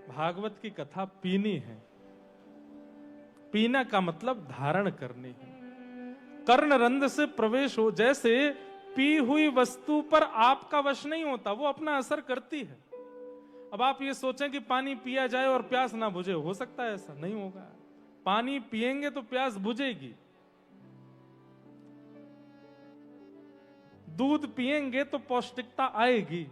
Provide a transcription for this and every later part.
भागवत की कथा पीनी है। पीना का मतलब धारण करनी है। कर्ण रंध्र से प्रवेश हो, जैसे पी हुई वस्तु पर आपका वश नहीं होता, वो अपना असर करती है। अब आप ये सोचें कि पानी पिया जाए और प्यास ना बुझे, हो सकता है? ऐसा नहीं होगा। पानी पिएंगे तो प्यास बुझेगी, दूध पिएंगे तो पौष्टिकता आएगी।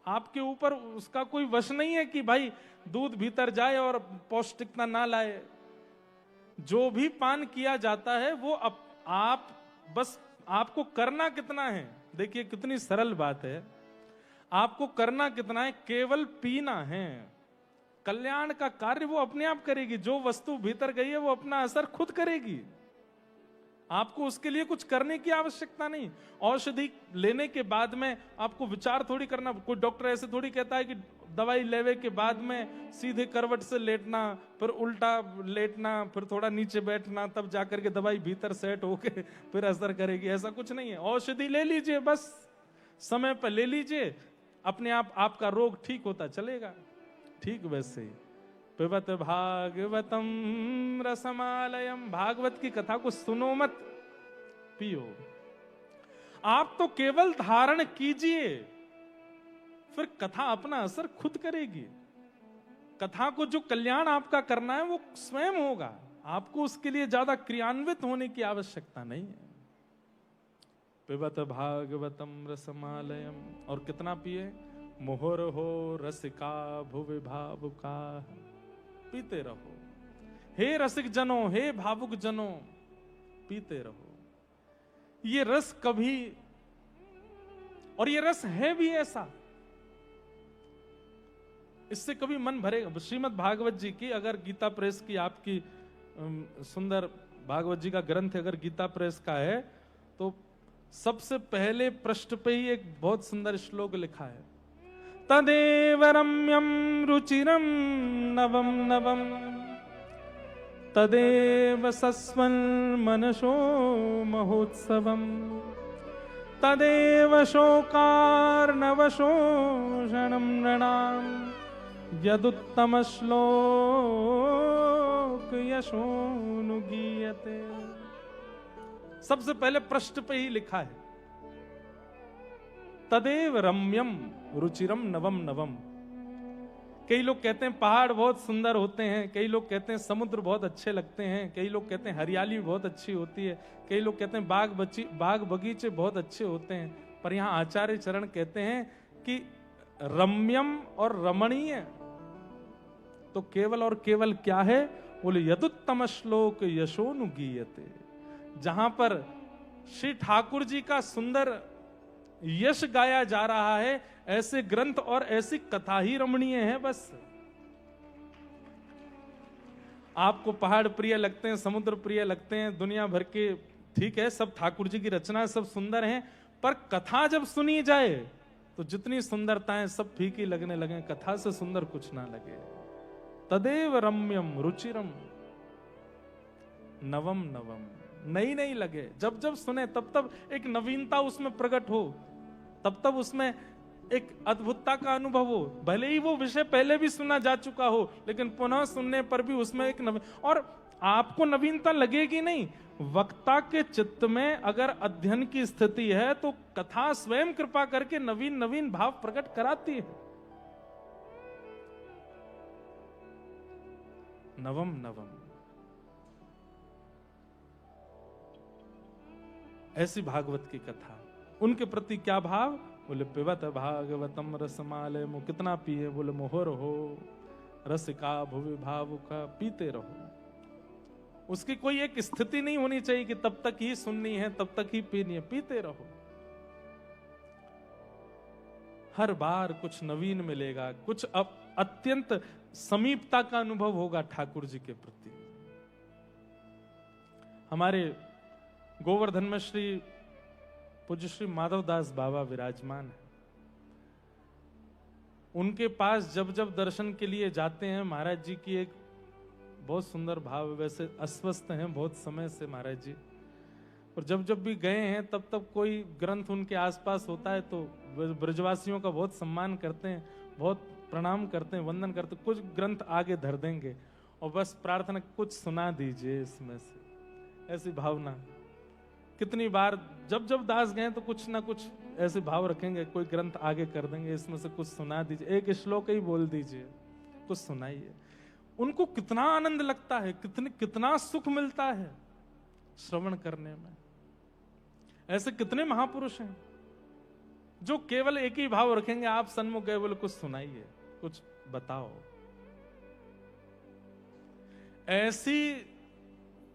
आपके ऊपर उसका कोई वश नहीं है कि भाई दूध भीतर जाए और पौष्टिकता ना लाए। जो भी पान किया जाता है वो आप बस आपको करना कितना है। देखिए कितनी सरल बात है, आपको करना कितना है, केवल पीना है। कल्याण का कार्य वो अपने आप करेगी। जो वस्तु भीतर गई है वो अपना असर खुद करेगी। आपको उसके लिए कुछ करने की आवश्यकता नहीं। औषधि लेने के बाद में आपको विचार थोड़ी करना। कोई डॉक्टर ऐसे थोड़ी कहता है कि दवाई लेने के बाद में सीधे करवट से लेटना, फिर उल्टा लेटना, फिर थोड़ा नीचे बैठना, तब जाकर के दवाई भीतर सेट होके फिर असर करेगी। ऐसा कुछ नहीं है। औषधि ले लीजिए, बस समय पर ले लीजिए, अपने आप आपका रोग ठीक होता चलेगा। ठीक वैसे ही पिबत भागवतम रसमालयम, भागवत की कथा को सुनो मत, पियो। आप तो केवल धारण कीजिए, फिर कथा अपना असर खुद करेगी। कथा को जो कल्याण आपका करना है वो स्वयं होगा। आपको उसके लिए ज्यादा क्रियान्वित होने की आवश्यकता नहीं है। पिबत भागवतम रसमालयम, और कितना पिए? मोहर हो रसिका भुवि भावुका, पीते रहो। हे रसिक जनों, हे भावुक जनों, पीते रहो। ये रस कभी, और ये रस है भी ऐसा, इससे कभी मन भरेगा। श्रीमद् भागवत जी की, अगर गीता प्रेस की आपकी सुंदर भागवत जी का ग्रंथ अगर गीता प्रेस का है, तो सबसे पहले पृष्ठ पे ही एक बहुत सुंदर श्लोक लिखा है, तदेव रम्यम रुचिरम नवम नवम, तदेव सस्वन् मनसो महोत्सवम, तदेव शोकार्णवशोषणं नृणां, यदुत्तम श्लोक यशोनुगीयते। सबसे पहले पृष्ठ पे ही लिखा है, तदेव रम्यम रुचिरम नवम नवम। कई लोग कहते हैं पहाड़ बहुत सुंदर होते हैं, कई लोग कहते हैं समुद्र बहुत अच्छे लगते हैं, कई लोग कहते हैं हरियाली बहुत अच्छी होती है, कई लोग कहते हैं बाग बगीचे बहुत अच्छे होते हैं। पर यहां आचार्य चरण कहते हैं कि रम्यम और रमणीय तो केवल और केवल क्या है? बोले यदुत्तम श्लोक यशोनुगीयते। जहां पर श्री ठाकुर जी का सुंदर यश गाया जा रहा है, ऐसे ग्रंथ और ऐसी कथा ही रमणीय है। बस आपको पहाड़ प्रिय लगते हैं, समुद्र प्रिय लगते हैं, दुनिया भर के, ठीक है, सब ठाकुर जी की रचना, सब सुंदर हैं, पर कथा जब सुनी जाए तो जितनी सुंदरताएं सब फीकी लगने लगे, कथा से सुंदर कुछ ना लगे। तदेव रम्यम रुचिरम नवम नवम, नई नई लगे। जब जब सुने तब तब एक नवीनता उसमें प्रकट हो, तब तब उसमें एक अद्भुतता का अनुभव हो। भले ही वो विषय पहले भी सुना जा चुका हो, लेकिन पुनः सुनने पर भी उसमें एक और आपको नवीनता लगेगी नहीं। वक्ता के चित्त में अगर अध्ययन की स्थिति है तो कथा स्वयं कृपा करके नवीन नवीन भाव प्रकट कराती है। नवम नवम, ऐसी भागवत की कथा। उनके प्रति क्या भाव? बोले पिबत भागवतम रसमालय, कितना पिए? बोले मोहर हो रसिका भुवि भावुका, पीते रहो। उसकी कोई एक स्थिति नहीं होनी चाहिए कि तब तक ही सुननी है, तब तक ही पीनी है। पीते रहो, हर बार कुछ नवीन मिलेगा, कुछ अत्यंत समीपता का अनुभव होगा ठाकुर जी के प्रति। हमारे गोवर्धन में श्री पूज्य श्री माधवदास बाबा विराजमान है। उनके पास जब जब दर्शन के लिए जाते हैं, महाराज जी की एक बहुत सुंदर भाव, वैसे अस्वस्थ हैं बहुत समय से महाराज जी, और जब जब भी गए हैं तब तब कोई ग्रंथ उनके आसपास होता है तो ब्रजवासियों का बहुत सम्मान करते हैं, बहुत प्रणाम करते हैं, वंदन करते हैं, कुछ ग्रंथ आगे धर देंगे और बस प्रार्थना कुछ सुना दीजिए इसमें से, ऐसी भावना। कितनी बार जब जब दास गए तो कुछ ना कुछ ऐसे भाव रखेंगे, कोई ग्रंथ आगे कर देंगे, इसमें से कुछ सुना दीजिए, एक श्लोक ही बोल दीजिए, कुछ सुनाइए। उनको कितना आनंद लगता है, कितना सुख मिलता है श्रवण करने में। ऐसे कितने महापुरुष हैं जो केवल एक ही भाव रखेंगे, आप सन्मुख गए बोले कुछ सुनाइए, कुछ बताओ। ऐसी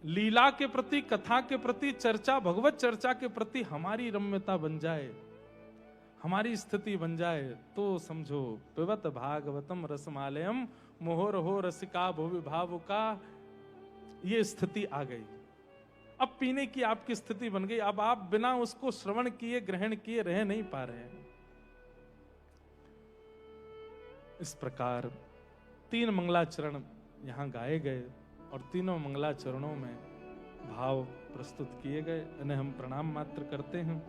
लीला के प्रति, कथा के प्रति, चर्चा, भगवत चर्चा के प्रति हमारी रम्यता बन जाए, हमारी स्थिति बन जाए, तो समझो पिबत भागवतम रसमालयम मोहर हो रसिका भुवि भावुका, ये स्थिति आ गई। अब पीने की आपकी स्थिति बन गई। अब आप बिना उसको श्रवण किए, ग्रहण किए रह नहीं पा रहे हैं। इस प्रकार 3 मंगलाचरण यहां गाए गए और तीनों मंगलाचरणों में भाव प्रस्तुत किए गए, इन्हें हम प्रणाम मात्र करते हैं।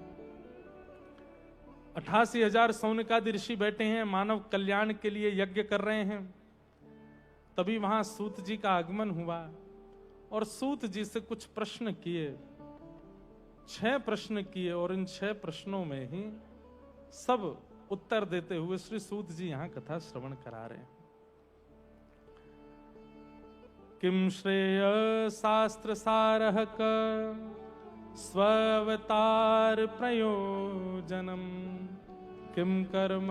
88,000 सौनकादि ऋषि बैठे हैं, मानव कल्याण के लिए यज्ञ कर रहे हैं। तभी वहां सूत जी का आगमन हुआ और सूत जी से कुछ प्रश्न किए, 6 प्रश्न किए, और इन 6 प्रश्नों में ही सब उत्तर देते हुए श्री सूत जी यहां कथा श्रवण करा रहे हैं। किम श्रेय शास्त्र सारः क स्वावतार प्रयोजनम, किम कर्म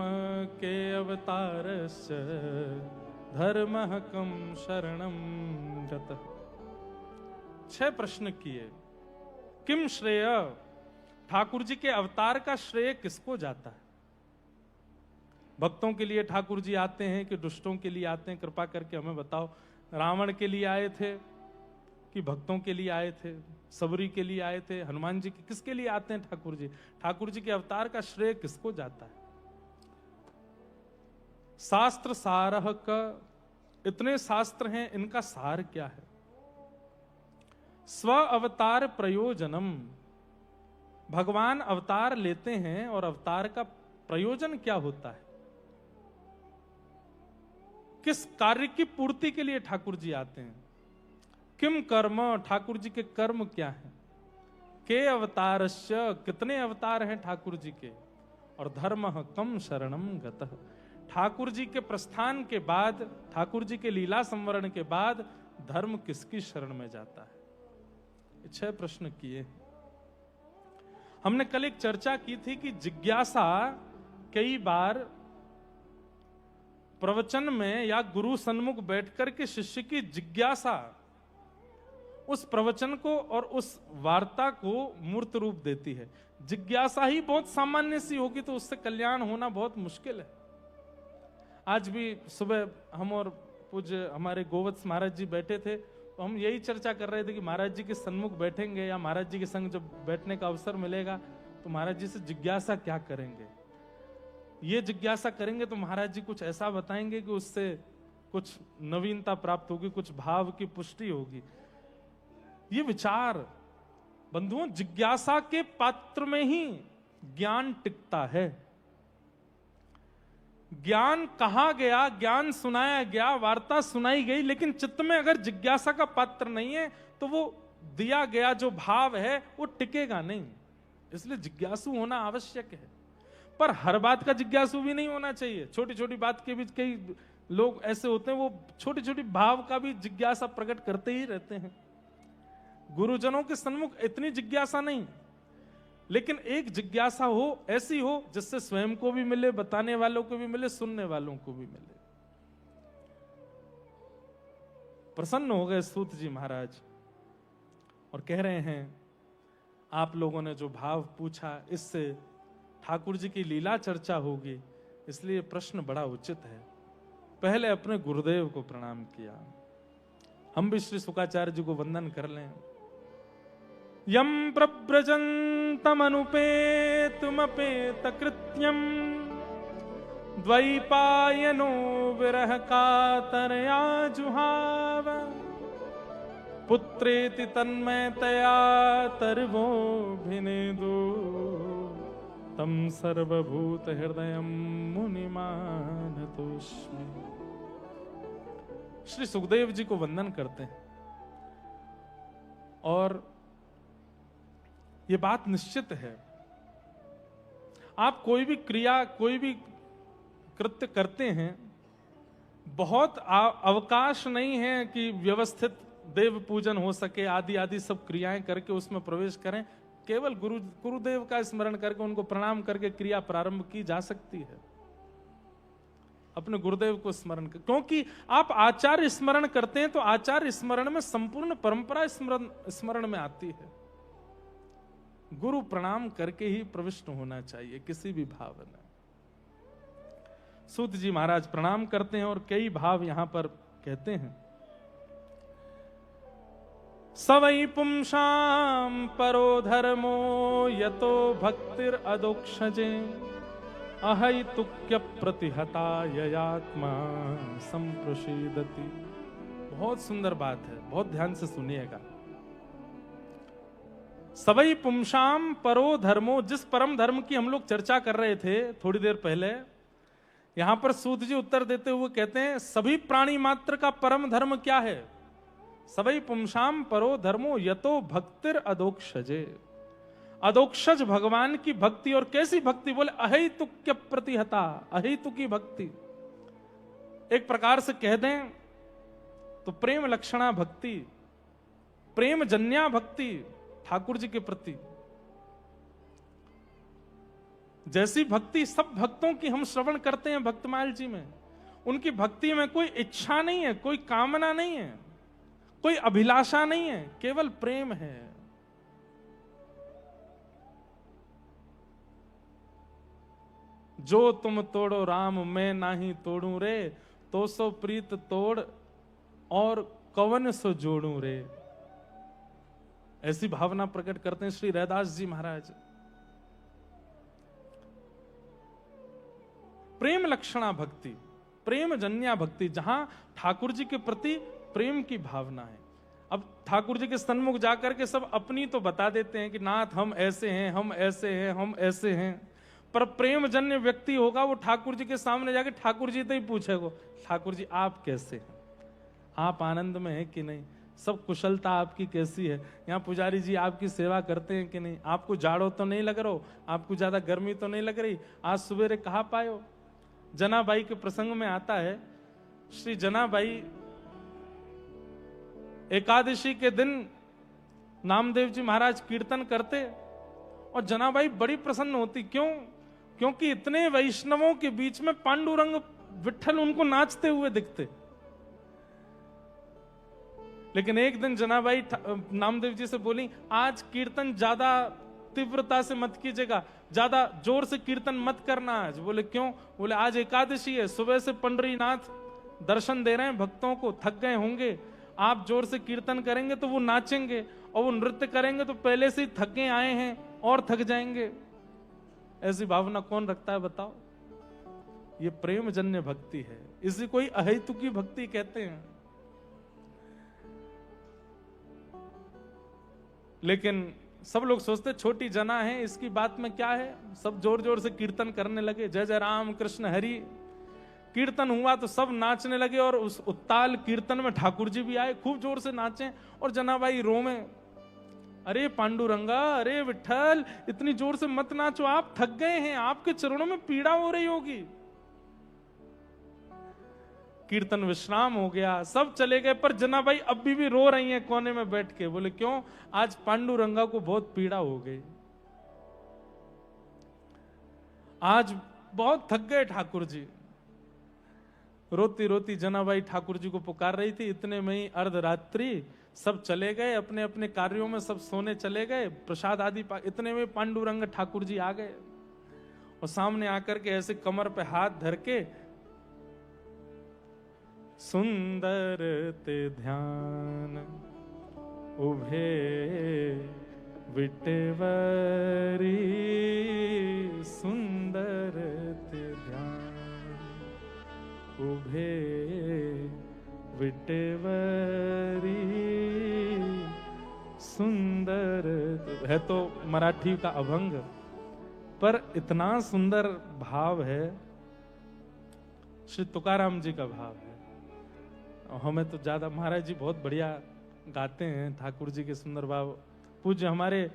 के अवतारस्य धर्मः कम शरणम गतः। 6 प्रश्न किए। किम श्रेय, ठाकुर जी के अवतार का श्रेय किसको जाता है? भक्तों के लिए ठाकुर जी आते हैं कि दुष्टों के लिए आते हैं? कृपा करके हमें बताओ। रावण के लिए आए थे कि भक्तों के लिए आए थे? सबरी के लिए आए थे? हनुमान जी के, किसके लिए आते हैं ठाकुर जी? ठाकुर जी के अवतार का श्रेय किसको जाता है? शास्त्र सारः का, इतने शास्त्र हैं, इनका सार क्या है? स्व अवतार प्रयोजनम, भगवान अवतार लेते हैं और अवतार का प्रयोजन क्या होता है? किस कार्य की पूर्ति के लिए ठाकुर जी आते हैं? किम कर्म, ठाकुर जी के कर्म क्या हैं? के अवतारस्य, कितने अवतार हैं ठाकुर जी के? और धर्मः कम शरणम गतः, ठाकुर जी के प्रस्थान के बाद, ठाकुर जी के लीला संवरण के बाद धर्म किसकी शरण में जाता है? 6 प्रश्न किए। हमने कल एक चर्चा की थी कि जिज्ञासा कई बार प्रवचन में या गुरु सन्मुख बैठकर के शिष्य की जिज्ञासा उस प्रवचन को और उस वार्ता को मूर्त रूप देती है। जिज्ञासा ही बहुत सामान्य सी होगी तो उससे कल्याण होना बहुत मुश्किल है। आज भी सुबह हम और पूज्य हमारे गोवत्स महाराज जी बैठे थे, तो हम यही चर्चा कर रहे थे कि महाराज जी के सन्मुख बैठेंगे या महाराज जी के संग जब बैठने का अवसर मिलेगा तो महाराज जी से जिज्ञासा क्या करेंगे। ये जिज्ञासा करेंगे तो महाराज जी कुछ ऐसा बताएंगे कि उससे कुछ नवीनता प्राप्त होगी, कुछ भाव की पुष्टि होगी। ये विचार बंधुओं, जिज्ञासा के पात्र में ही ज्ञान टिकता है। ज्ञान कहा गया, ज्ञान सुनाया गया, वार्ता सुनाई गई, लेकिन चित्त में अगर जिज्ञासा का पात्र नहीं है तो वो दिया गया जो भाव है वो टिकेगा नहीं। इसलिए जिज्ञासु होना आवश्यक है, पर हर बात का जिज्ञासु भी नहीं होना चाहिए। छोटी छोटी बात के बीच कई लोग ऐसे होते हैं, वो छोटी छोटी भाव का भी जिज्ञासा प्रकट करते ही रहते हैं। गुरुजनों के सन्मुख इतनी जिज्ञासा नहीं, लेकिन एक जिज्ञासा हो, ऐसी हो जिससे स्वयं को भी मिले, बताने वालों को भी मिले, सुनने वालों को भी मिले। प्रसन्न हो गए सूत जी महाराज और कह रहे हैं, आप लोगों ने जो भाव पूछा इससे ठाकुर जी की लीला चर्चा होगी, इसलिए प्रश्न बड़ा उचित है। पहले अपने गुरुदेव को प्रणाम किया। हम भी श्री शुकाचार्य जी को वंदन कर लें। यम प्रव्रजन्तमनुपेतुमपेत कृत्यम द्वैपायनो विरह कातरया जुहाव पुत्रेति तन्मयतया तरवोऽभिनेदु तं सर्वभूत हृदयं मुनिमानतोऽस्मि। श्री सुखदेव जी को वंदन करते हैं और ये बात निश्चित है, आप कोई भी क्रिया, कोई भी कृत्य करते हैं, बहुत अवकाश नहीं है कि व्यवस्थित देव पूजन हो सके, आदि आदि सब क्रियाएं करके उसमें प्रवेश करें। केवल गुरुदेव का स्मरण करके, उनको प्रणाम करके क्रिया प्रारंभ की जा सकती है। अपने गुरुदेव को स्मरण कर, क्योंकि आप आचार्य स्मरण करते हैं तो आचार्य स्मरण में संपूर्ण परंपरा स्मरण में आती है। गुरु प्रणाम करके ही प्रविष्ट होना चाहिए किसी भी भाव में। सूत जी महाराज प्रणाम करते हैं और कई भाव यहां पर कहते हैं। सवै पुंसाम परो धर्मो यतो भक्तिर अदोक्षजे अहैतुक्य प्रतिहता ययात्मा संप्रसीदति। बहुत सुंदर बात है, बहुत ध्यान से सुनिएगा। सवै पुंसाम परो धर्मो, जिस परम धर्म की हम लोग चर्चा कर रहे थे थोड़ी देर पहले, यहां पर सूत जी उत्तर देते हुए कहते हैं सभी प्राणी मात्र का परम धर्म क्या है? सवै पुंसाम परो धर्मो यतो भक्तिर अदोक्षजे। अदोक्षज भगवान की भक्ति। और कैसी भक्ति? बोले अहेतुक्य प्रतिहता, अहेतु की भक्ति। एक प्रकार से कह दें तो प्रेम लक्षणा भक्ति, प्रेम जन्या भक्ति ठाकुर जी के प्रति। जैसी भक्ति सब भक्तों की हम श्रवण करते हैं भक्तमाल जी में, उनकी भक्ति में कोई इच्छा नहीं है, कोई कामना नहीं है, कोई अभिलाषा नहीं है, केवल प्रेम है। जो तुम तोड़ो राम मैं नाही तोड़ू रे, तो सो प्रीत तोड़ और कवन सो जोड़ू रे। ऐसी भावना प्रकट करते हैं श्री रैदास जी महाराज। प्रेम लक्षणा भक्ति, प्रेम जन्या भक्ति, जहां ठाकुर जी के प्रति प्रेम की भावना है। अब ठाकुर जी के सन्मुख जाकर के सब अपनी तो बता देते हैं कि नाथ हम ऐसे हैं, हम ऐसे हैं, हम ऐसे हैं, पर प्रेम जन्य व्यक्ति होगा वो ठाकुर जी के सामने जाके ठाकुर जी से ही पूछेगा, ठाकुर जी आप कैसे हैं, आप आनंद में हैं कि नहीं, सब कुशलता आपकी कैसी है, यहाँ पुजारी जी आपकी सेवा करते हैं कि नहीं, आपको जाड़ो तो नहीं लग रहा, आपको ज्यादा गर्मी तो नहीं लग रही, आज सवेरे कहाँ पायो। जनाबाई के प्रसंग में आता है, श्री जनाबाई एकादशी के दिन नामदेव जी महाराज कीर्तन करते और जनाबाई बड़ी प्रसन्न होती। क्यों? क्योंकि इतने वैष्णवों के बीच में पांडुरंग विट्ठल उनको नाचते हुए दिखते। लेकिन एक दिन जनाबाई नामदेव जी से बोली, आज कीर्तन ज्यादा तीव्रता से मत कीजिएगा, ज्यादा जोर से कीर्तन मत करना आज। बोले क्यों? बोले आज एकादशी है, सुबह से पंडरीनाथ दर्शन दे रहे हैं भक्तों को, थक गए होंगे, आप जोर से कीर्तन करेंगे तो वो नाचेंगे और वो नृत्य करेंगे तो पहले से ही थके आए हैं और थक जाएंगे। ऐसी भावना कौन रखता है बताओ? ये प्रेम जन्य भक्ति है, इसी कोई अहेतु की भक्ति कहते हैं। लेकिन सब लोग सोचते छोटी जना है, इसकी बात में क्या है। सब जोर जोर से कीर्तन करने लगे, जय जय राम कृष्ण हरि। कीर्तन हुआ तो सब नाचने लगे और उस उत्ताल कीर्तन में ठाकुर जी भी आए, खूब जोर से नाचे और जनाबाई रोवे, अरे पांडुरंगा, अरे विट्ठल, इतनी जोर से मत नाचो, आप थक गए हैं, आपके चरणों में पीड़ा हो रही होगी। कीर्तन विश्राम हो गया, सब चले गए, पर जनाबाई अभी भी रो रही हैं कोने में बैठ के। बोले क्यों? आज पांडुरंगा को बहुत पीड़ा हो गई, आज बहुत थक गए ठाकुर जी। रोती रोती जनाबाई ठाकुर जी को पुकार रही थी। इतने में ही अर्धरात्रि, सब चले गए अपने अपने कार्यों में, सब सोने चले गए, प्रसाद आदि इतने में पांडुरंग ठाकुर जी आ गए और सामने आकर के ऐसे कमर पे हाथ धर के, सुंदर ते ध्यान उभे विटेवरी, सुंदर ते ध्यान उभे विटेवरी, सुंदर। है तो मराठी का अभंग, पर इतना सुंदर भाव है, श्री तुकाराम जी का भाव है। और हमें तो ज्यादा, महाराज जी बहुत बढ़िया गाते हैं ठाकुर जी के सुंदर भाव। पूज्य हमारे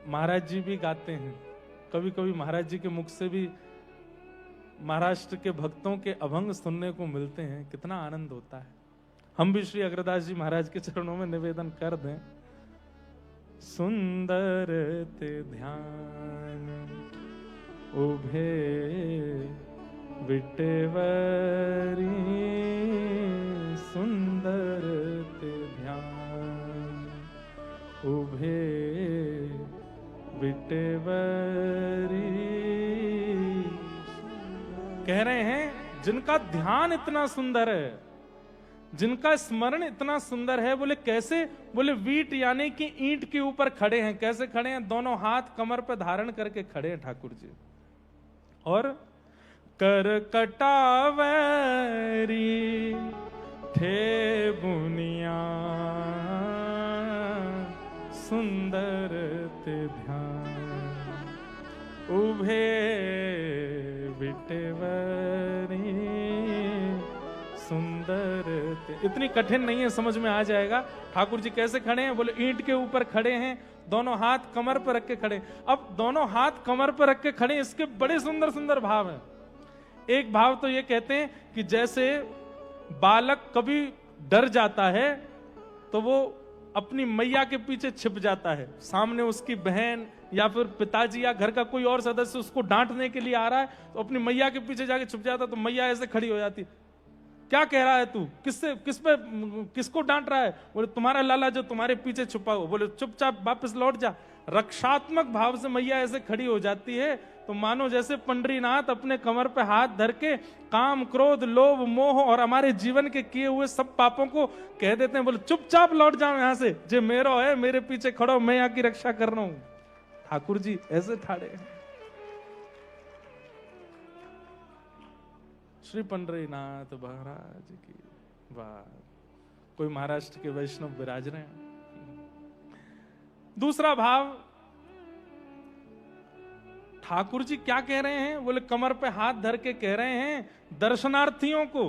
महाराज जी भी गाते हैं, कभी कभी महाराज जी के मुख से भी महाराष्ट्र के भक्तों के अभंग सुनने को मिलते हैं, कितना आनंद होता है। हम भी श्री अग्रदास जी महाराज के चरणों में निवेदन कर दें। सुंदर ते ध्यान उभे विटेवरी, सुंदर ते ध्यान उभे विटेवरी। कह रहे हैं जिनका ध्यान इतना सुंदर है, जिनका स्मरण इतना सुंदर है, बोले कैसे? बोले वीट यानी कि ईंट के ऊपर खड़े हैं। कैसे खड़े हैं? दोनों हाथ कमर पर धारण करके खड़े हैं ठाकुर जी। और कर कटावरी थे बुनिया, सुंदर ते ध्यान उभे विटेवरी, सुंदर ते। इतनी कठिन नहीं है, समझ में आ जाएगा। ठाकुर जी कैसे खड़े हैं? बोले ईंट के ऊपर खड़े हैं, दोनों हाथ कमर पर रख के खड़े। अब दोनों हाथ कमर पर रख के खड़े, इसके बड़े सुंदर सुंदर भाव हैं। एक भाव तो ये कहते हैं कि जैसे बालक कभी डर जाता है तो वो अपनी मैया के पीछे छिप जाता है, सामने उसकी बहन या फिर पिताजी या घर का कोई और सदस्य उसको डांटने के लिए आ रहा है तो अपनी मैया के पीछे जाके छुप जाता, तो मैया ऐसे खड़ी हो जाती, क्या कह रहा है तू? किसको डांट रहा है? बोले तुम्हारा लाला जो तुम्हारे पीछे छुपा हो। बोले चुपचाप वापस लौट जा। रक्षात्मक भाव से मैया ऐसे खड़ी हो जाती है तो मानो जैसे पंडरीनाथ अपने कमर पे हाथ धर के काम, क्रोध, लोभ, मोह और हमारे जीवन के किए हुए सब पापों को कह देते हैं। बोले चुपचाप लौट जाओ यहां से, जे मेरो है मेरे पीछे खड़ो, मैं यहाँ की रक्षा कर रहा हूं। ठाकुर जी ऐसे ठाड़े। श्री पंडरीनाथ महाराज की बात। कोई महाराष्ट्र के वैष्णव विराज रहे हैं। दूसरा भाव, ठाकुर जी क्या कह रहे हैं? बोले कमर पे हाथ धर के कह रहे हैं दर्शनार्थियों को,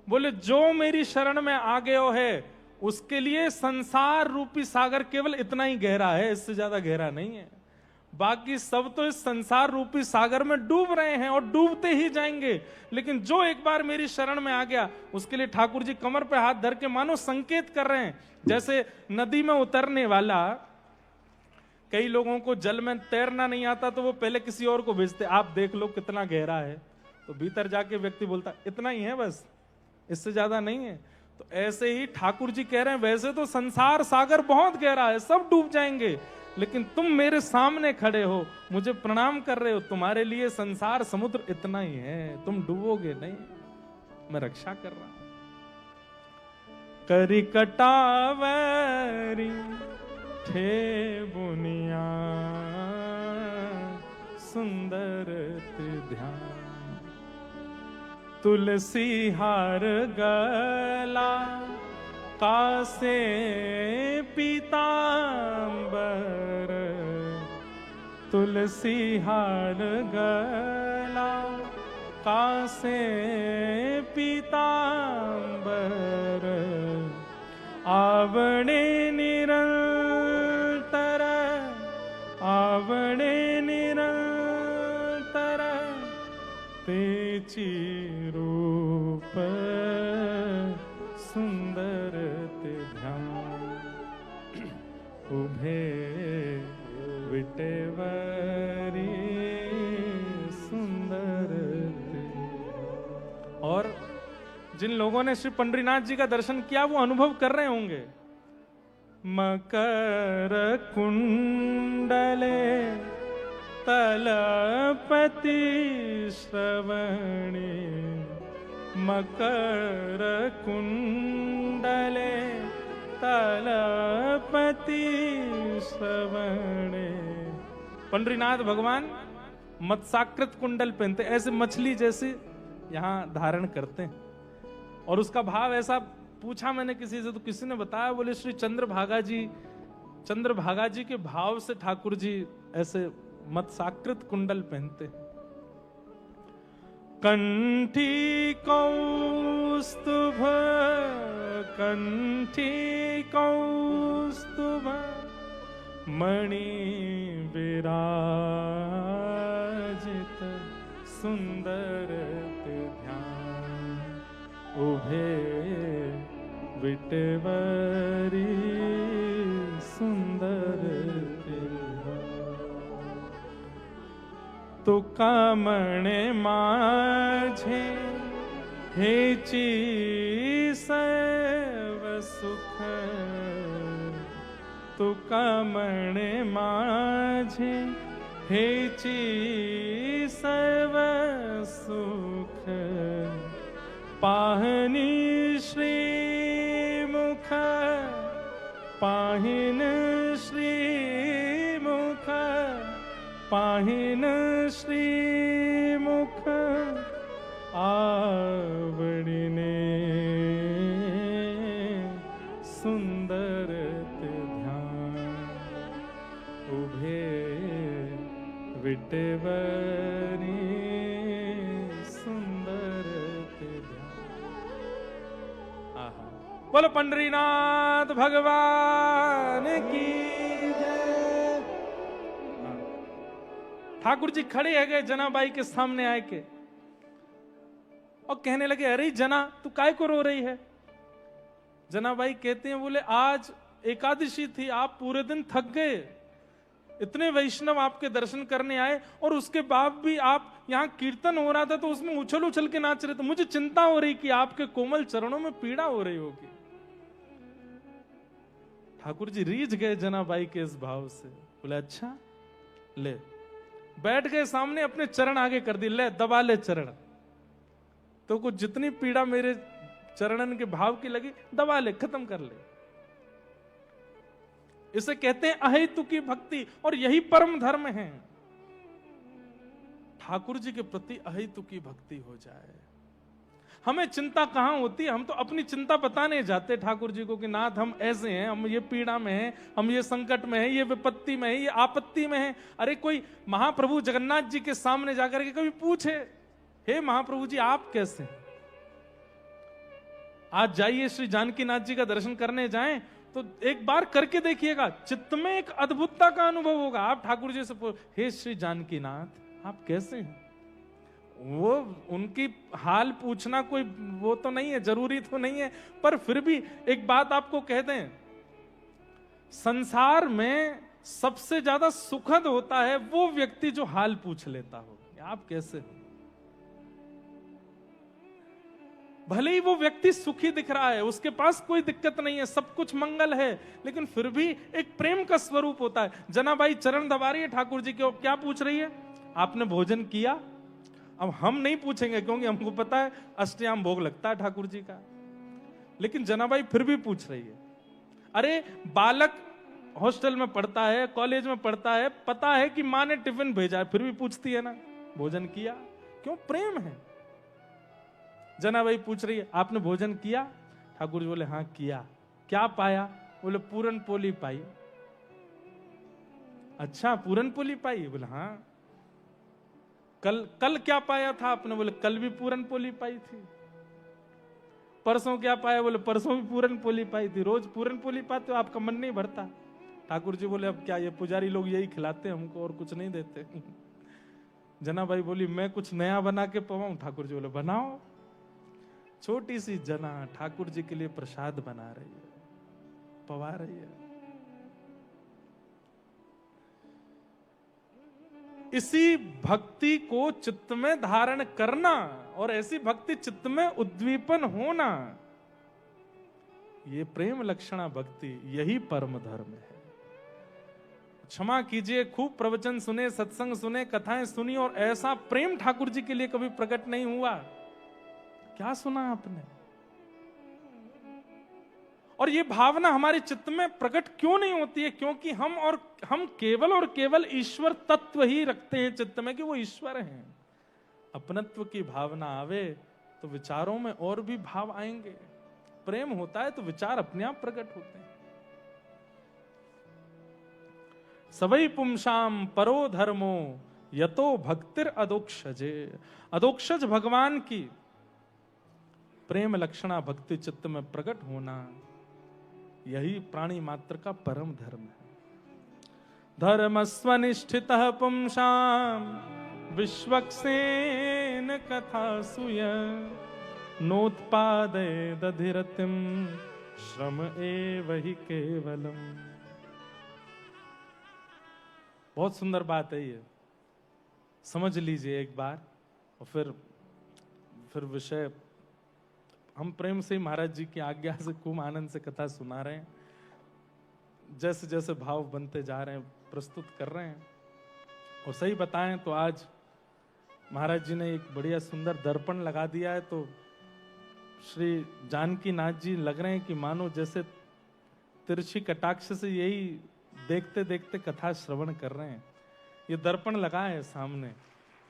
बोले जो मेरी शरण में आ गयो है उसके लिए संसार रूपी सागर केवल इतना ही गहरा है, इससे ज्यादा गहरा नहीं है। बाकी सब तो इस संसार रूपी सागर में डूब रहे हैं और डूबते ही जाएंगे, लेकिन जो एक बार मेरी शरण में आ गया उसके लिए ठाकुर जी कमर पे हाथ धर के मानो संकेत कर रहे हैं। जैसे नदी में उतरने वाला, कई लोगों को जल में तैरना नहीं आता तो वो पहले किसी और को भेजते, आप देख लो कितना गहरा है, तो भीतर जाके व्यक्ति बोलता इतना ही है बस, इससे ज्यादा नहीं है। तो ऐसे ही ठाकुर जी कह रहे हैं वैसे तो संसार सागर बहुत गहरा है, सब डूब जाएंगे, लेकिन तुम मेरे सामने खड़े हो, मुझे प्रणाम कर रहे हो, तुम्हारे लिए संसार समुद्र इतना ही है, तुम डूबोगे नहीं, मैं रक्षा कर रहा हूं। करी कटावरी थे बुनिया, सुंदर ते ध्यान, तुलसी हार गला कासे पीतांबर, तुलसी हार गला कासे पीतांबर, आवणे निरंतर, आवणे निरंतर, तेची रूप सुंदर ते ध्यान, उभे विटेवरी, सुंदर ते। और जिन लोगों ने श्री पंडरीनाथ जी का दर्शन किया वो अनुभव कर रहे होंगे, मकर कुंडले तलपति श्रवणे, मकर कुंडले तलपति श्रवणे। पंडरीनाथ भगवान मत्स्याकृत कुंडल पहनते, ऐसे मछली जैसे यहां धारण करते हैं। और उसका भाव ऐसा, पूछा मैंने किसी से तो किसी ने बताया, बोले श्री चंद्रभागा जी के भाव से ठाकुर जी ऐसे मत्साकृत कुंडल पहनते हैं। कंठी कौस्तुभ, कंठी कौस्तुभ मणि विराजित सुंदर ध्यान, उभे विटवरी सुंदर तो कामणे माझे हेची सर्व सुख, तो कामणे माझे हेची सर्व सुख, पाहनी श्रीमुख, पाहिन श्रीमुख, पाहिन श्रीमुख आवडिने सुंदर ध्यान, उभे विटेवरी सुंदर ध्यान। आहा, बोलो पंडरीनाथ भगवान की जय। ठाकुर जी खड़े है गए जनाबाई के सामने आए के और कहने लगे, अरे जना तू काय को रो रही है? जनाबाई कहते हैं, बोले आज एकादशी थी, आप पूरे दिन थक गए, इतने वैष्णव आपके दर्शन करने आए और उसके बाद भी आप यहाँ कीर्तन हो रहा था तो उसमें उछल उछल के नाच रहे थे, मुझे चिंता हो रही कि आपके कोमल चरणों में पीड़ा हो रही होगी। ठाकुर जी रीझ गए जनाबाई के इस भाव से, बोले अच्छा ले, बैठ गए सामने, अपने चरण आगे कर दी, ले दबा ले चरण, तो कुछ जितनी पीड़ा मेरे चरणन के भाव की लगी दबा ले, खत्म कर ले। इसे कहते हैं अहेतु की भक्ति, और यही परम धर्म है। ठाकुर जी के प्रति अहेतु की भक्ति हो जाए, हमें चिंता कहां होती है। हम तो अपनी चिंता बताने जाते ठाकुर जी को कि नाथ हम ऐसे हैं, हम ये पीड़ा में हैं, हम ये संकट में हैं, ये विपत्ति में है, ये आपत्ति में है। अरे कोई महाप्रभु जगन्नाथ जी के सामने जाकर के कभी पूछे, हे महाप्रभु जी आप कैसे हैं? आज जाइए श्री जानकीनाथ जी का दर्शन करने जाएं तो एक बार करके देखिएगा, चित्त में एक अद्भुतता का अनुभव होगा। आप ठाकुर जी से हे श्री जानकीनाथ आप कैसे हैं? वो उनकी हाल पूछना कोई वो तो नहीं है, जरूरी तो नहीं है, पर फिर भी एक बात आपको कह दें, संसार में सबसे ज्यादा सुखद होता है वो व्यक्ति जो हाल पूछ लेता हो, आप कैसे हो। भले ही वो व्यक्ति सुखी दिख रहा है, उसके पास कोई दिक्कत नहीं है, सब कुछ मंगल है, लेकिन फिर भी एक प्रेम का स्वरूप होता है। जनाबाई चरण दबा रही है ठाकुर जी के, क्या पूछ रही है? आपने भोजन किया? अब हम नहीं पूछेंगे क्योंकि हमको पता है अष्टयाम भोग लगता है ठाकुर जी का, लेकिन जनाबाई फिर भी पूछ रही है। अरे बालक हॉस्टल में पढ़ता है, कॉलेज में पढ़ता है, पता है कि माँ ने टिफिन भेजा है, फिर भी पूछती है ना भोजन किया? क्यों? प्रेम है। जनाबाई पूछ रही है आपने भोजन किया? ठाकुर जी बोले हाँ किया। क्या पाया? बोले पूरन पोली पाई। अच्छा पूरन पोली पाई? बोले हाँ। कल क्या पाया था आपने? बोले कल भी पूरन पोली पाई थी। परसों क्या पाया? बोले परसों भी पूरन पोली पाई थी। रोज पूरन पोली पाते हो, आपका मन नहीं भरता? ठाकुर जी बोले अब क्या ये पुजारी लोग यही खिलाते हैं हमको और कुछ नहीं देते। जनाबाई बोली मैं कुछ नया बना के पवाऊं? ठाकुर जी बोले बनाओ। छोटी सी जना ठाकुर जी के लिए प्रसाद बना रही है, पवा रही है। इसी भक्ति को चित्त में धारण करना और ऐसी भक्ति चित्त में उद्दीपन होना, ये प्रेम लक्षणा भक्ति, यही परम धर्म है। क्षमा कीजिए, खूब प्रवचन सुने, सत्संग सुने, कथाएं सुनी और ऐसा प्रेम ठाकुर जी के लिए कभी प्रकट नहीं हुआ। क्या सुना आपने? और ये भावना हमारे चित्त में प्रकट क्यों नहीं होती है? क्योंकि हम केवल और केवल ईश्वर तत्व ही रखते हैं चित्त में कि वो ईश्वर हैं। अपनत्व की भावना आवे तो विचारों में और भी भाव आएंगे। प्रेम होता है तो विचार अपने आप प्रकट होते हैं। सवै पुंसाम परो धर्मो यतो भक्तिर अदोक्षजे। अदोक्षज भगवान की प्रेम लक्षणा भक्ति चित्त में प्रकट होना, यही प्राणी मात्र का परम धर्म है। धर्मस्वनिष्ठितः पुंसाम विश्वक्सेन कथा सूय नोत्पादे दधिरतिम श्रम एव हि केवलम। बहुत सुंदर बात है ये, समझ लीजिए एक बार। और फिर विषय हम प्रेम से महाराज जी की आज्ञा से खूब आनंद से कथा सुना रहे हैं, जैसे जैसे भाव बनते जा रहे हैं प्रस्तुत कर रहे हैं। और सही बताएं तो आज महाराज जी ने एक बढ़िया सुंदर दर्पण लगा दिया है, तो श्री जानकी नाथ जी लग रहे हैं कि मानो जैसे तिरछी कटाक्ष से यही देखते देखते कथा श्रवण कर रहे हैं। ये दर्पण लगा है सामने,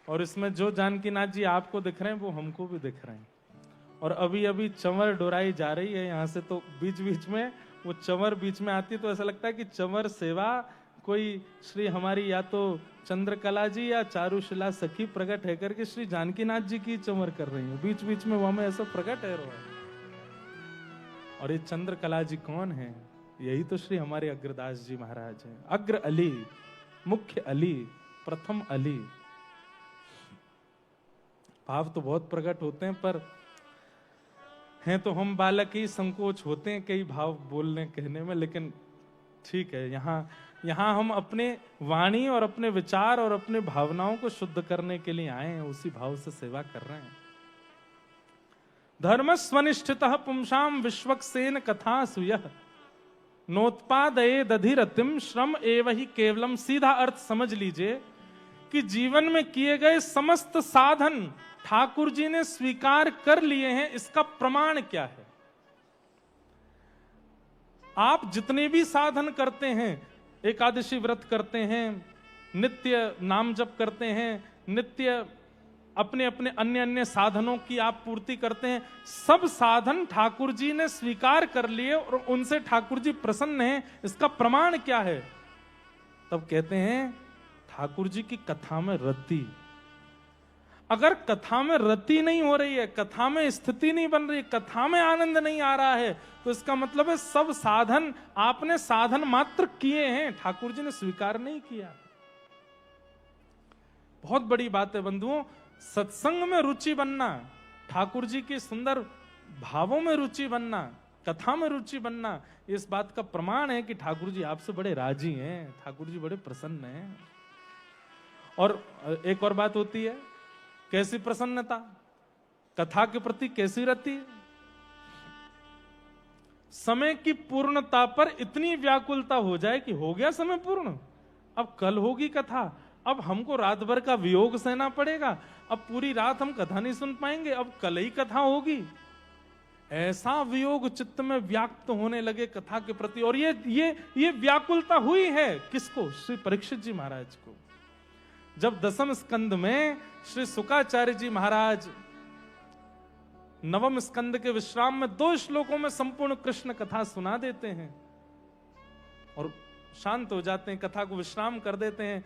और इसमें जो जानकी नाथ जी आपको दिख रहे हैं वो हमको भी दिख रहे हैं। और अभी अभी चंवर डोराई जा रही है यहाँ से, तो बीच बीच में वो चंवर बीच में आती है, तो ऐसा लगता है कि चंवर सेवा कोई श्री हमारी या तो चंद्रकला जी या चारुशिला सखी प्रकट है करके श्री जानकी नाथ जी की चंवर कर रही है, बीच बीच में वो हमें ऐसा प्रकट है। और ये चंद्रकला जी कौन है? यही तो श्री हमारे अग्रदास जी महाराज हैं। अग्र अली, मुख्य अली, प्रथम अली। भाव तो बहुत प्रकट होते हैं, पर हैं तो हम बालक ही, संकोच होते हैं कई भाव बोलने कहने में, लेकिन ठीक है, यहाँ हम अपने वाणी और अपने विचार और अपने भावनाओं को शुद्ध करने के लिए आए हैं, उसी भाव से सेवा कर रहे हैं। धर्म स्वनिष्ठितः पुंसाम विश्वक्सेन कथा सुयः नोत्पादये दधिरतिम श्रम एव हि केवलम। सीधा अर्थ समझ लीजिए कि जीवन में किए गए समस्त साधन ठाकुर जी ने स्वीकार कर लिए हैं, इसका प्रमाण क्या है? आप जितने भी साधन करते हैं, एकादशी व्रत करते हैं, नित्य नाम जप करते हैं, नित्य अपने अपने अन्य अन्य साधनों की आप पूर्ति करते हैं, सब साधन ठाकुर जी ने स्वीकार कर लिए और उनसे ठाकुर जी प्रसन्न हैं। इसका प्रमाण क्या है? तब कहते हैं ठाकुर जी की कथा में रति। अगर कथा में रति नहीं हो रही है, कथा में स्थिति नहीं बन रही, कथा में आनंद नहीं आ रहा है, तो इसका मतलब है सब साधन आपने साधन मात्र किए हैं, ठाकुर जी ने स्वीकार नहीं किया। बहुत बड़ी बात है बंधुओं, सत्संग में रुचि बनना, ठाकुर जी के सुंदर भावों में रुचि बनना, कथा में रुचि बनना, इस बात का प्रमाण है कि ठाकुर जी आपसे बड़े राजी हैं, ठाकुर जी बड़े प्रसन्न हैं। और एक और बात होती है, कैसी प्रसन्नता, कथा के प्रति कैसी रति, समय की पूर्णता पर इतनी व्याकुलता हो जाए कि हो गया समय पूर्ण, अब कल होगी कथा, अब हमको रात भर का वियोग सहना पड़ेगा, अब पूरी रात हम कथा नहीं सुन पाएंगे, अब कल ही कथा होगी। ऐसा वियोग चित्त में व्याप्त होने लगे कथा के प्रति। और ये व्याकुलता हुई है किसको? श्री परीक्षित जी महाराज को। जब दसम स्कंद में श्री शुकाचार्य जी महाराज नवम स्कंद के विश्राम में 2 श्लोकों में संपूर्ण कृष्ण कथा सुना देते हैं और शांत हो जाते हैं, कथा को विश्राम कर देते हैं।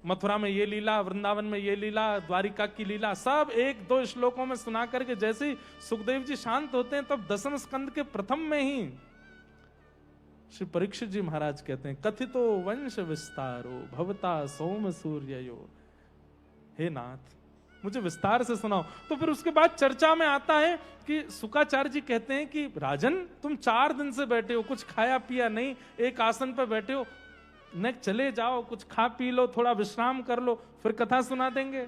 मथुरा में ये लीला, वृंदावन में ये लीला, द्वारिका की लीला, सब 1-2 श्लोकों में सुना करके जैसे ही सुखदेव जी शांत होते हैं, तब दसम स्कंद के प्रथम में ही श्री परीक्षित जी महाराज कहते हैं, कथितो वंश विस्तारो भवता सोम सूर्यो। हे नाथ, मुझे विस्तार से सुनाओ। तो फिर उसके बाद चर्चा में आता है कि शुकाचार्य जी कहते हैं कि राजन, तुम 4 दिन से बैठे हो, कुछ खाया पिया नहीं, एक आसन पर बैठे हो, न चले जाओ, कुछ खा पी लो, थोड़ा विश्राम कर लो, फिर कथा सुना देंगे।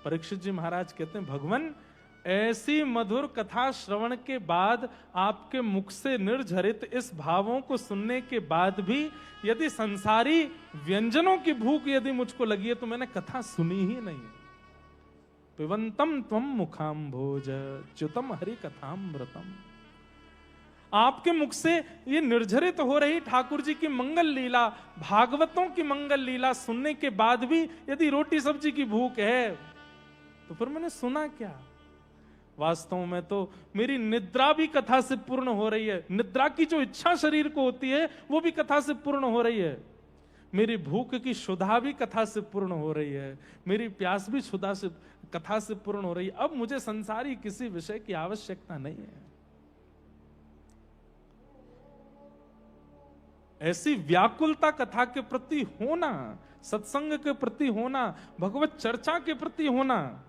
परीक्षित जी महाराज कहते हैं, भगवान, ऐसी मधुर कथा श्रवण के बाद, आपके मुख से निर्झरित इस भावों को सुनने के बाद भी यदि संसारी व्यंजनों की भूख यदि मुझको लगी है, तो मैंने कथा सुनी ही नहीं। पिबंतम त्वम मुखाम्भोज च्युतम हरि कथामृतम। आपके मुख से ये निर्झरित हो रही ठाकुर जी की मंगल लीला, भागवतों की मंगल लीला सुनने के बाद भी यदि रोटी सब्जी की भूख है, तो फिर मैंने सुना क्या? वास्तव में तो मेरी निद्रा भी कथा से पूर्ण हो रही है। निद्रा की जो इच्छा शरीर को होती है वो भी कथा से पूर्ण हो रही है। मेरी भूख की क्षुधा भी कथा से पूर्ण हो रही है। मेरी प्यास भी क्षुधा से कथा से पूर्ण हो रही है। अब मुझे संसारी किसी विषय की आवश्यकता नहीं है। ऐसी व्याकुलता कथा के प्रति होना, सत्संग के प्रति होना, भगवत चर्चा के प्रति होना,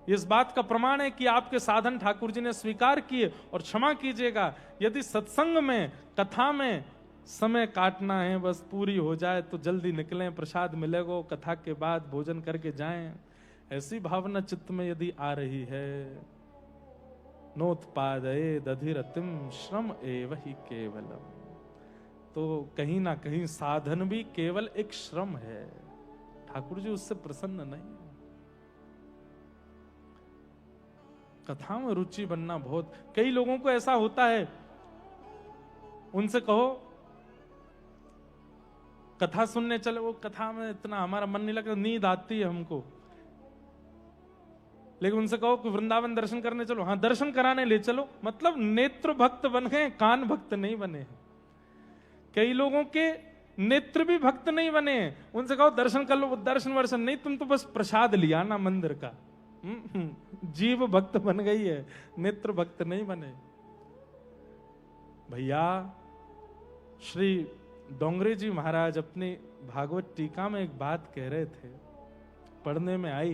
इस बात का प्रमाण है कि आपके साधन ठाकुर जी ने स्वीकार किए। और क्षमा कीजिएगा, यदि सत्संग में, कथा में समय काटना है, बस पूरी हो जाए तो जल्दी निकलें, प्रसाद मिलेगा, कथा के बाद भोजन करके जाएं, ऐसी भावना चित्त में यदि आ रही है, नोत्पादये दधिरतिम श्रम एव ही केवलम, तो कहीं ना कहीं साधन भी केवल एक श्रम है। ठाकुर जी उससे प्रसन्न नहीं है। कथा में रुचि बनना बहुत, कई लोगों को ऐसा होता है, उनसे कहो कथा सुनने चले, वो कथा में इतना हमारा मन नहीं लगता, नींद आती है हमको। लेकिन उनसे कहो कि वृंदावन दर्शन करने चलो, हाँ दर्शन कराने ले चलो, मतलब नेत्र भक्त बन गए, कान भक्त नहीं बने हैं। कई लोगों के नेत्र भी भक्त नहीं बने हैं, उनसे कहो दर्शन कर लो, वो दर्शन वर्शन नहीं, तुम तो बस प्रसाद लिया ना मंदिर का। जीव भक्त बन गई है, नेत्र भक्त नहीं बने। भैया श्री डोंगरे जी महाराज अपनी भागवत टीका में एक बात कह रहे थे, पढ़ने में आई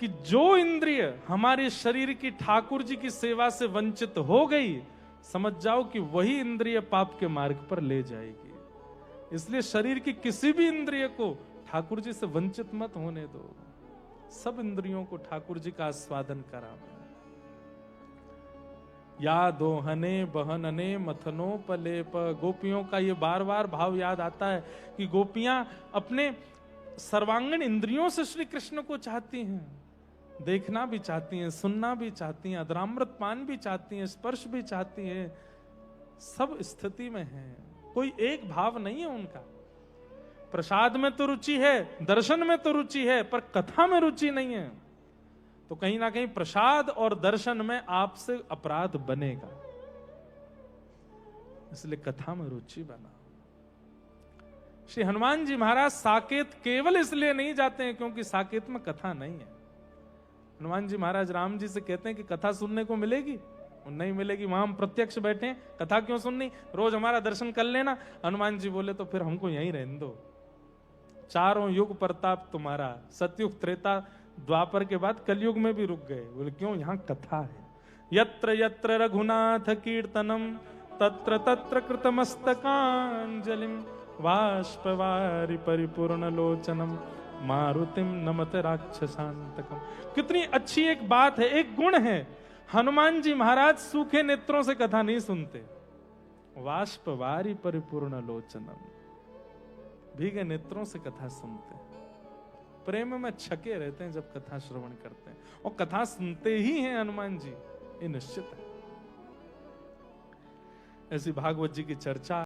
कि जो इंद्रिय हमारे शरीर की ठाकुर जी की सेवा से वंचित हो गई, समझ जाओ कि वही इंद्रिय पाप के मार्ग पर ले जाएगी। इसलिए शरीर की किसी भी इंद्रिय को ठाकुर जी से वंचित मत होने दो। सब इंद्रियों को ठाकुर जी का आस्वादन करा। या दोहने बहनने मथनो पलेप, गोपियों का ये बार बार भाव याद आता है कि गोपियां अपने सर्वांगीण इंद्रियों से श्री कृष्ण को चाहती हैं, देखना भी चाहती हैं, सुनना भी चाहती हैं, अधरामृत पान भी चाहती हैं, स्पर्श भी चाहती हैं, सब स्थिति में है, कोई एक भाव नहीं है उनका। प्रसाद में तो रुचि है, दर्शन में तो रुचि है, पर कथा में रुचि नहीं है। तो कहीं ना कहीं प्रसाद और दर्शन में आपसे अपराध बनेगा, इसलिए कथा में रुचि बना। श्री हनुमान जी महाराज साकेत केवल इसलिए नहीं जाते हैं क्योंकि साकेत में कथा नहीं है। हनुमान जी महाराज राम जी से कहते हैं कि कथा सुनने को मिलेगी, नहीं मिलेगी, वहां हम प्रत्यक्ष बैठे हैं, कथा क्यों सुननी, रोज हमारा दर्शन कर लेना। हनुमान जी बोले तो फिर हमको यहीं रहने दो, चारों युग प्रताप तुम्हारा, सतयुग त्रेता द्वापर के बाद कलयुग में भी रुक गए। बोले क्यों, यहाँ कथा है। यत्र यत्र रघुनाथ कीर्तनम तत्र तत्र कृतमस्तकांजलिम बाष्पवारि परिपूर्ण लोचनम मारुतिम नमत राक्षसांतकम। कितनी अच्छी एक बात है, एक गुण है। हनुमान जी महाराज सूखे नेत्रों से कथा नहीं सुनते, बाष्पवारि परिपूर्ण लोचनम, भीगे नेत्रों से कथा सुनते हैं, प्रेम में छके रहते हैं जब कथा श्रवण करते हैं, और कथा सुनते ही हैं हनुमान जी, ये निश्चित है। ऐसी भागवत जी की चर्चा